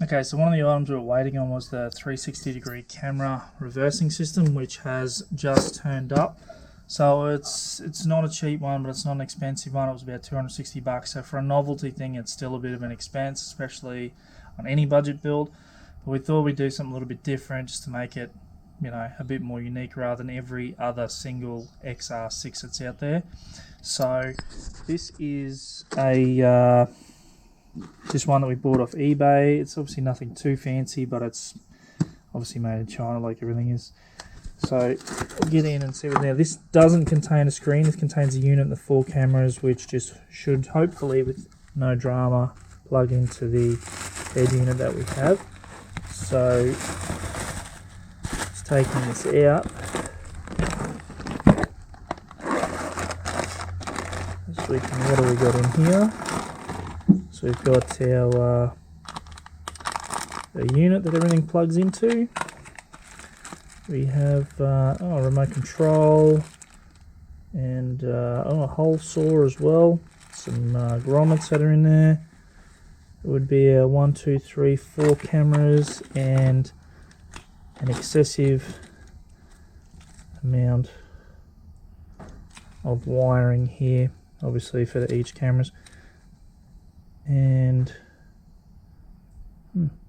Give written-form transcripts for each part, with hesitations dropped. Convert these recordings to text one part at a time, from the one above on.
Okay, so one of the items we were waiting on was the 360-degree camera reversing system, which has just turned up. So it's not a cheap one, but it's not an expensive one. It was about $260. So for a novelty thing, it's still a bit of an expense, especially on any budget build. But we thought we'd do something a little bit different just to make it, a bit more unique rather than every other single XR6 that's out there. So this is a just one that we bought off eBay. It's obviously nothing too fancy, but it's obviously made in China like everything is. So we'll get in and see what now. This doesn't contain a screen. This contains a unit and the 4 cameras, which just should hopefully, with no drama, plug into the head unit that we have. So just taking this out. So we can, what do we got in here? So we've got our unit that everything plugs into. We have a remote control and a hole saw as well. Some grommets that are in there. It would be a 1, 2, 3, 4 cameras and an excessive amount of wiring here, obviously for each cameras, and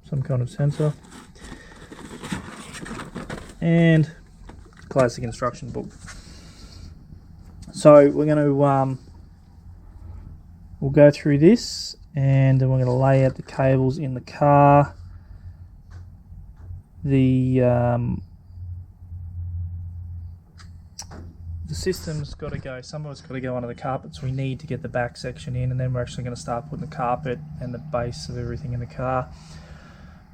some kind of sensor, and classic instruction book. So we're going to we'll go through this, and then we're going to lay out the cables in the car. The system's got to go, some of it's got to go under the carpet, so we need to get the back section in, and then we're actually going to start putting the carpet and the base of everything in the car.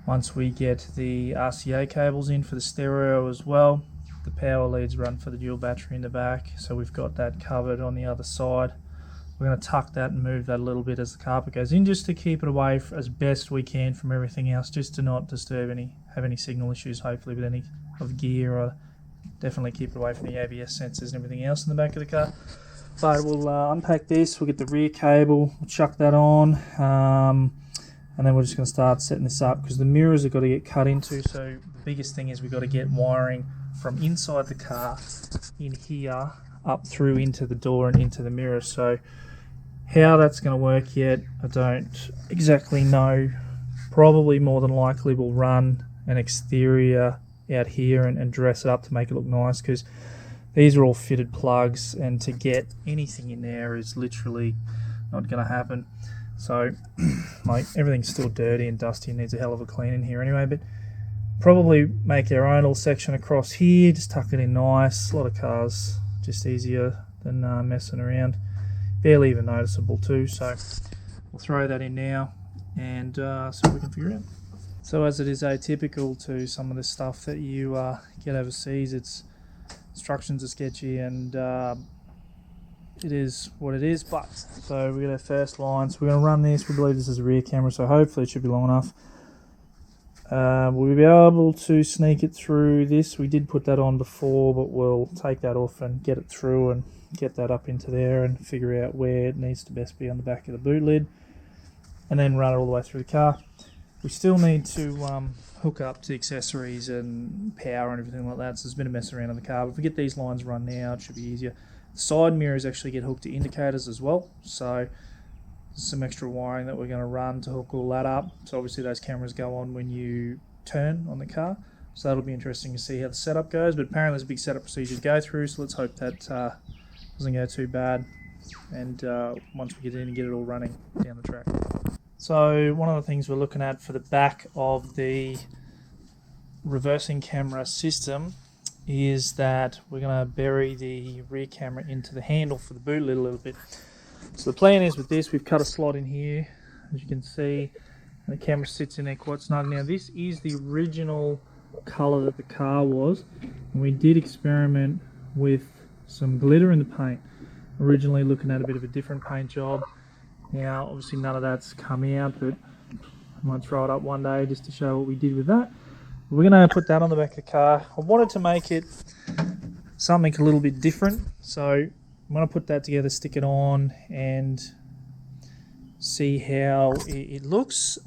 Once we get the RCA cables in for the stereo as well, the power leads run for the dual battery in the back, so we've got that covered on the other side. We're going to tuck that and move that a little bit as the carpet goes in, just to keep it away as best we can from everything else, just to not disturb have any signal issues, hopefully, with any of the gear, or definitely keep it away from the ABS sensors and everything else in the back of the car. But we'll unpack this, we'll get the rear cable, we'll chuck that on, and then we're just going to start setting this up, because the mirrors have got to get cut into. So the biggest thing is we've got to get wiring from inside the car in here up through into the door and into the mirror. So how that's going to work yet, I don't exactly know. Probably more than likely we'll run an exterior out here and dress it up to make it look nice, because these are all fitted plugs, and to get anything in there is literally not going to happen. So like, everything's still dirty and dusty and needs a hell of a clean in here anyway, but probably make our own little section across here, just tuck it in nice. A lot of cars, just easier than messing around. Barely even noticeable too, so we'll throw that in now and see what we can figure out. So as it is atypical to some of the stuff that you get overseas, its instructions are sketchy, and it is what it is. But so we got our first line, so we're going to run this. We believe this is a rear camera, so hopefully it should be long enough. We'll be able to sneak it through this. We did put that on before, but we'll take that off and get it through and get that up into there and figure out where it needs to best be on the back of the boot lid, and then run it all the way through the car. We still need to hook up to the accessories and power and everything like that, so there's been a mess around in the car. But if we get these lines run now, it should be easier. The side mirrors actually get hooked to indicators as well, so there's some extra wiring that we're going to run to hook all that up. So obviously those cameras go on when you turn on the car, so that'll be interesting to see how the setup goes. But apparently there's a big setup procedure to go through, so let's hope that doesn't go too bad, and once we get in and get it all running down the track. So one of the things we're looking at for the back of the reversing camera system is that we're going to bury the rear camera into the handle for the boot lid a little bit. So the plan is, with this, we've cut a slot in here, as you can see, and the camera sits in there quite snug. Now this is the original colour that the car was, and we did experiment with some glitter in the paint. Originally looking at a bit of a different paint job. Now obviously none of that's come out, but I might throw it up one day just to show what we did with that. We're going to put that on the back of the car. I wanted to make it something a little bit different, so I'm going to put that together, stick it on, and see how it looks.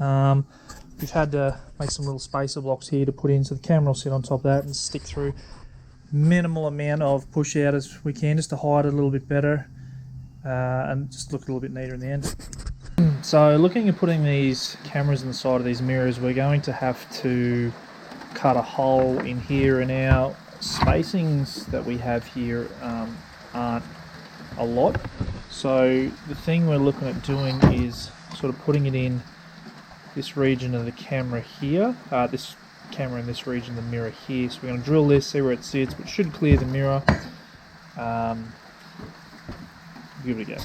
we've had to make some little spacer blocks here to put in, so the camera will sit on top of that and stick through. Minimal amount of push out as we can, just to hide it a little bit better and just look a little bit neater in the end. So looking at putting these cameras in the side of these mirrors, we're going to have to cut a hole in here, and our spacings that we have here aren't a lot. So the thing we're looking at doing is sort of putting it in this region of the camera here, this camera in this region of the mirror here. So we're going to drill this, see where it sits, which should clear the mirror. Give it a go.